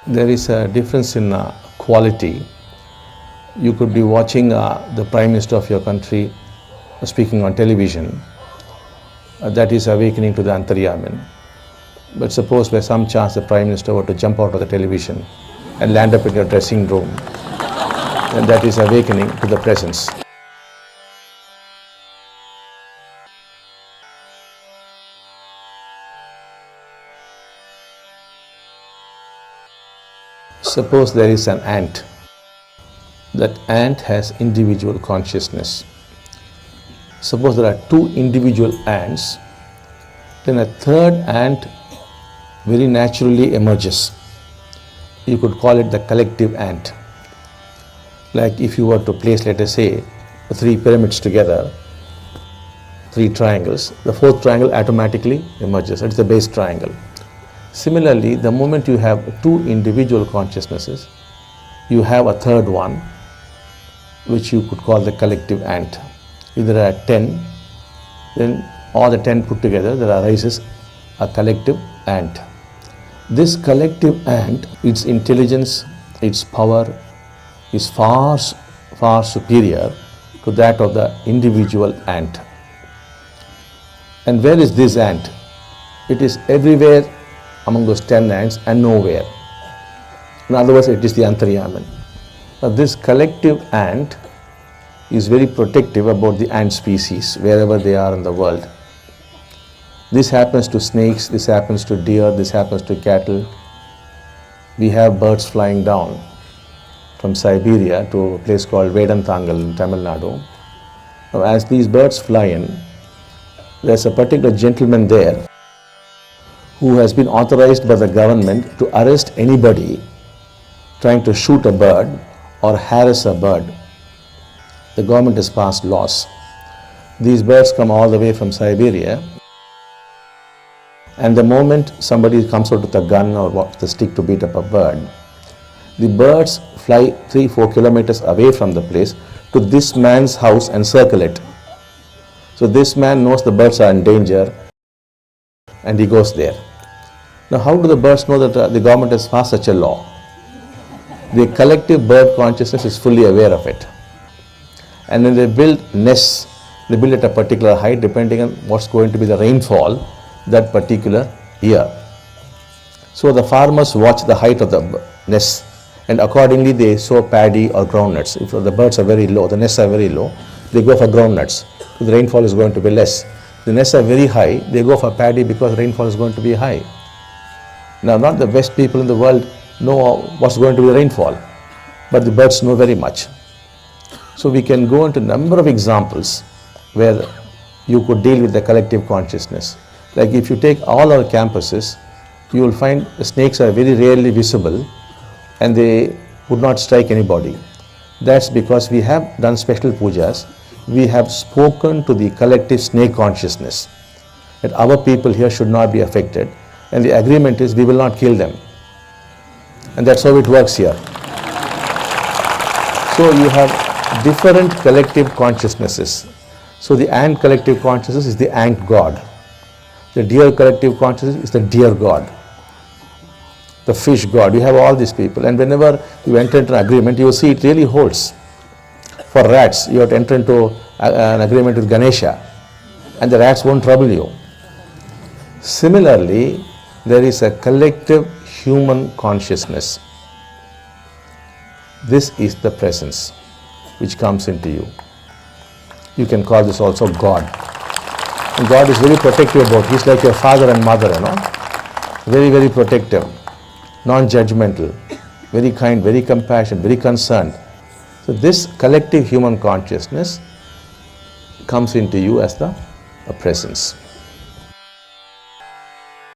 There is a difference in quality. You could be watching the Prime Minister of your country speaking on television. That is awakening to the Antaryamin. But suppose by some chance the Prime Minister were to jump out of the television and land up in your dressing room, then that is awakening to the presence. Suppose there is an ant. That ant has individual consciousness. Suppose there are two individual ants, then a third ant very naturally emerges. You could call it the collective ant. Like if you were to place, let us say, 3 pyramids together, 3 triangles, the 4th triangle automatically emerges. It's the base triangle. Similarly, the moment you have 2 individual consciousnesses, you have a third one, which you could call the collective ant. If there are 10, then all the 10 put together, there arises a collective ant. This collective ant, its intelligence, its power is far superior to that of the individual ant. And where is this ant? It is everywhere among those 10 ants and nowhere. In other words, it is the Antaryamin. Now this collective ant is very protective about the ant species wherever they are in the world. This happens to snakes, this happens to deer, this happens to cattle. We have birds flying down from Siberia to a place called Vedantangal in Tamil Nadu. Now as these birds fly in, there's a particular gentleman there who has been authorized by the government to arrest anybody trying to shoot a bird or harass a bird. The government has passed laws. These birds come all the way from Siberia, and the moment somebody comes out with a gun or the stick to beat up a bird, the birds fly 3-4 kilometers away from the place to this man's house and circle it. So this man knows the birds are in danger and he goes there. Now how do the birds know that the government has passed such a law? The collective bird consciousness is fully aware of it. And when they build nests, they build at a particular height depending on what's going to be the rainfall that particular year. So the farmers watch the height of the nests and accordingly they sow paddy or groundnuts. If the birds are very low, the nests are very low, they go for groundnuts. So the rainfall is going to be less. The nests are very high, they go for paddy because rainfall is going to be high. Now not the best people in the world know what's going to be the rainfall, but the birds know very much. So we can go into a number of examples where you could deal with the collective consciousness. Like if you take all our campuses, you will find the snakes are very rarely visible and they would not strike anybody. That's because we have done special pujas. We have spoken to the collective snake consciousness that our people here should not be affected, and the agreement is we will not kill them. And that's how it works here. So you have different collective consciousnesses. So the ant collective consciousness is the ant god. The deer collective consciousness is the deer god. The fish god. You have all these people, and whenever you enter into an agreement, you will see it really holds. For rats, you have to enter into an agreement with Ganesha, and the rats won't trouble you. Similarly, there is a collective human consciousness. This is the presence which comes into you. You can call this also God. And God is very protective about it. He's like your father and mother, Very, very protective, non-judgmental, very kind, very compassionate, very concerned. So this collective human consciousness comes into you as the presence.